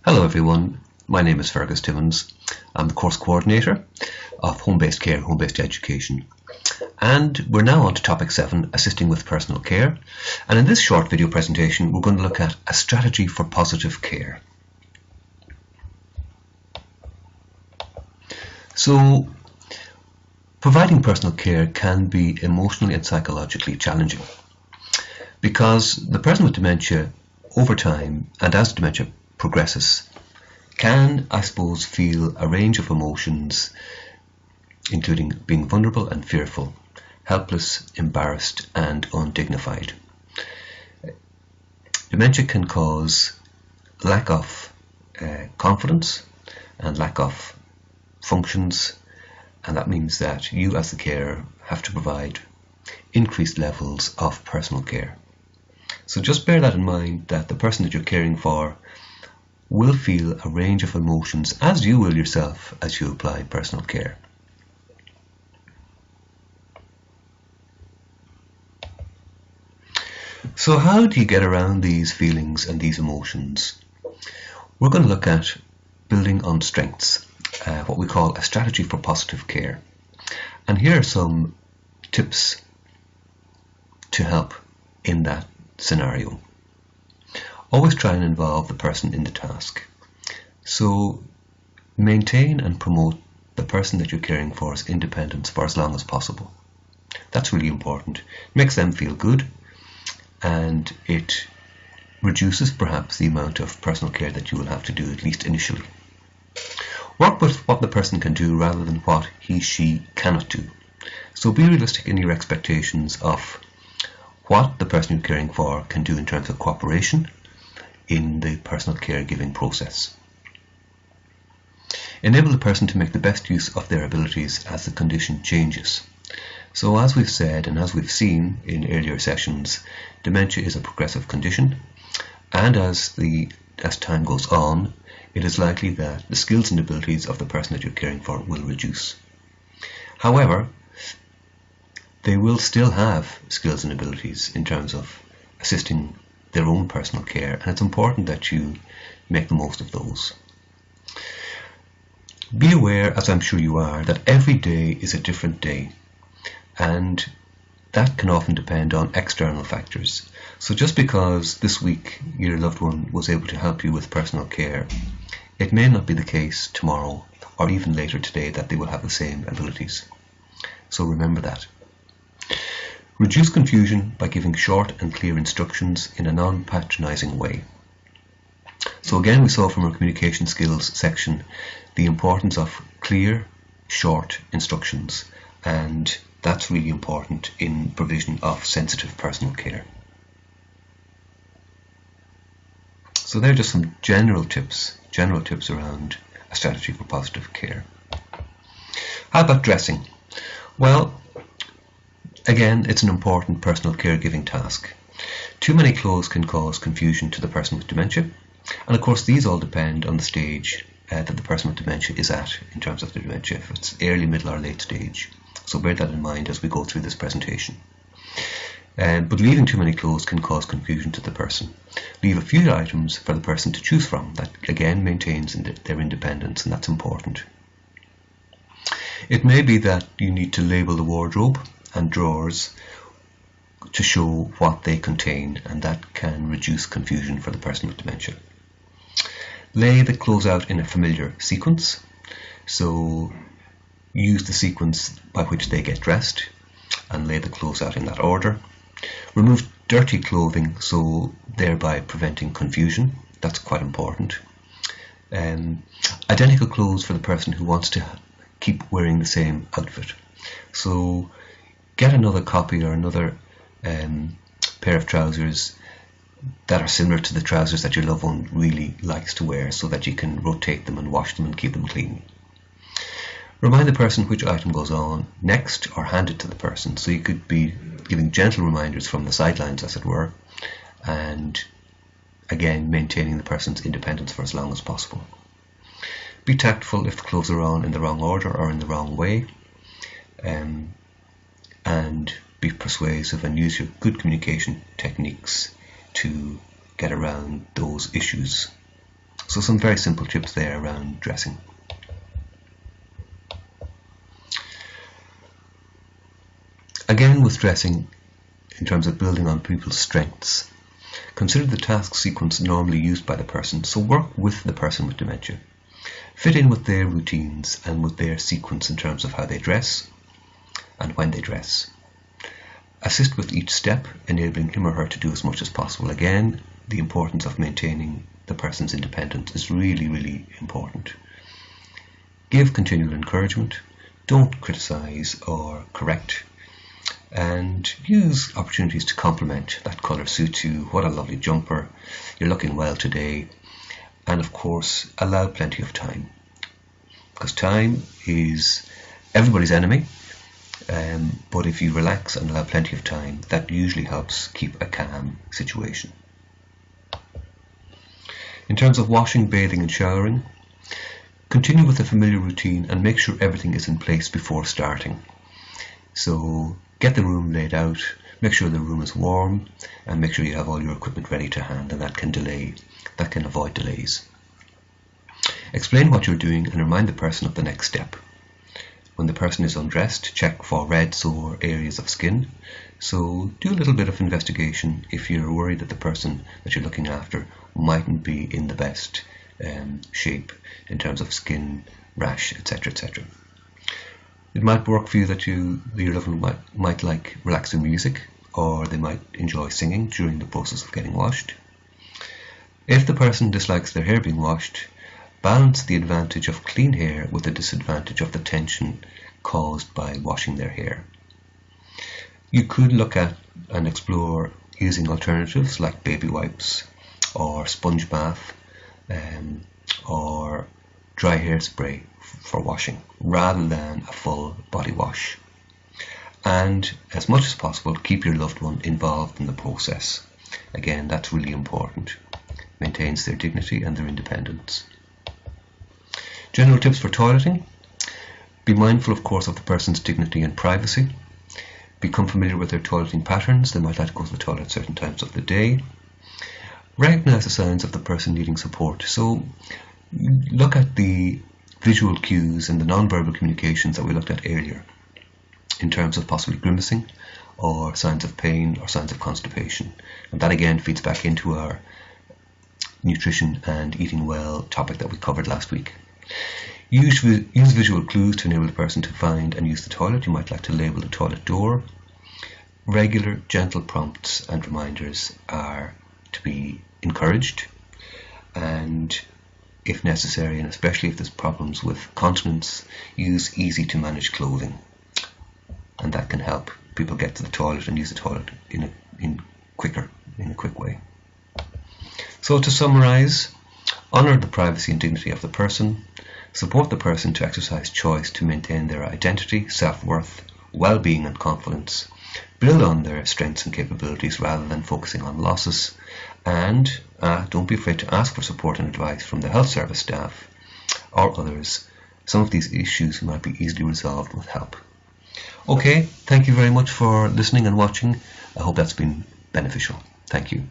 Hello everyone, my name is Fergus Timmins. I'm the course coordinator of Home-Based Care, Home-Based Education. And we're now on to topic 7, assisting with personal care. And in this short video presentation, we're going to look at a strategy for positive care. So, providing personal care can be emotionally and psychologically challenging because the person with dementia over time and as dementia progresses can, I suppose, feel a range of emotions, including being vulnerable and fearful, helpless, embarrassed and undignified. Dementia can cause lack of confidence and lack of functions, and that means that you as the carer have to provide increased levels of personal care. So just bear that in mind, that the person that you're caring for will feel a range of emotions, as you will yourself as you apply personal care. So how do you get around these feelings and these emotions? We're going to look at building on strengths, what we call a strategy for positive care. And here are some tips to help in that scenario. Always try and involve the person in the task. So maintain and promote the person that you're caring for's independence for as long as possible. That's really important. It makes them feel good, and it reduces perhaps the amount of personal care that you will have to do, at least initially. Work with what the person can do rather than what he/she cannot do. So be realistic in your expectations of what the person you're caring for can do in terms of cooperation in the personal caregiving process. Enable the person to make the best use of their abilities as the condition changes. So as we've said and as we've seen in earlier sessions, dementia is a progressive condition, and as time goes on, it is likely that the skills and abilities of the person that you're caring for will reduce. However, they will still have skills and abilities in terms of assisting their own personal care, and it's important that you make the most of those. Be aware, as I'm sure you are, that every day is a different day, and that can often depend on external factors. So just because this week your loved one was able to help you with personal care, it may not be the case tomorrow or even later today that they will have the same abilities. So remember that. Reduce confusion by giving short and clear instructions in a non-patronizing way. So again, we saw from our communication skills section the importance of clear, short instructions, and that's really important in provision of sensitive personal care. So they're just some general tips around a strategy for positive care. How about dressing? Well, again, it's an important personal caregiving task. Too many clothes can cause confusion to the person with dementia, and of course these all depend on the stage that the person with dementia is at in terms of the dementia, if it's early, middle or late stage. So bear that in mind as we go through this presentation. But leaving too many clothes can cause confusion to the person. Leave a few items for the person to choose from. That again maintains their independence, and that's important. It may be that you need to label the wardrobe and drawers to show what they contain, and that can reduce confusion for the person with dementia. Lay the clothes out in a familiar sequence, so use the sequence by which they get dressed and lay the clothes out in that order. Remove dirty clothing, so thereby preventing confusion. That's quite important. Identical clothes for the person who wants to keep wearing the same outfit. So get another copy or another pair of trousers that are similar to the trousers that your loved one really likes to wear, so that you can rotate them and wash them and keep them clean. Remind the person which item goes on next, or hand it to the person. So you could be giving gentle reminders from the sidelines, as it were, and again maintaining the person's independence for as long as possible. Be tactful if the clothes are on in the wrong order or in the wrong way, and be persuasive and use your good communication techniques to get around those issues. So some very simple tips there around dressing. Again, with dressing, in terms of building on people's strengths, consider the task sequence normally used by the person, so work with the person with dementia. Fit in with their routines and with their sequence in terms of how they dress and when they dress. Assist with each step, enabling him or her to do as much as possible. Again, the importance of maintaining the person's independence is really, really important. Give continual encouragement, don't criticise or correct, and use opportunities to compliment. That colour suits you, what a lovely jumper, you're looking well today. And of course, allow plenty of time, because time is everybody's enemy, but if you relax and allow plenty of time, that usually helps keep a calm situation. In terms of washing, bathing and showering, continue with a familiar routine and make sure everything is in place before starting. So get the room laid out, make sure the room is warm, and make sure you have all your equipment ready to hand, and that can avoid delays. Explain what you're doing and remind the person of the next step. When the person is undressed, check for red sore areas of skin. So do a little bit of investigation if you're worried that the person that you're looking after mightn't be in the best shape in terms of skin, rash, etc., etc. It might work for you that your loved one might like relaxing music, or they might enjoy singing during the process of getting washed. If the person dislikes their hair being washed, balance the advantage of clean hair with the disadvantage of the tension caused by washing their hair. You could look at and explore using alternatives like baby wipes or sponge bath or dry hairspray for washing rather than a full body wash. And as much as possible, keep your loved one involved in the process. Again, that's really important. Maintains their dignity and their independence. General tips for toileting. Be mindful, of course, of the person's dignity and privacy. Become familiar with their toileting patterns. They might like to go to the toilet at certain times of the day. Recognize the signs of the person needing support. So look at the visual cues and the non-verbal communications that we looked at earlier in terms of possibly grimacing or signs of pain or signs of constipation. And that again feeds back into our nutrition and eating well topic that we covered last week. Use visual clues to enable the person to find and use the toilet. You might like to label the toilet door. Regular, gentle prompts and reminders are to be encouraged, and if necessary, and especially if there's problems with continence, use easy to manage clothing, and that can help people get to the toilet and use the toilet in a quick way. So to summarize, honor the privacy and dignity of the person, support the person to exercise choice to maintain their identity, self-worth, well-being and confidence, build on their strengths and capabilities rather than focusing on losses, and don't be afraid to ask for support and advice from the health service staff or others. Some of these issues might be easily resolved with help. Okay, thank you very much for listening and watching. I hope that's been beneficial. Thank you.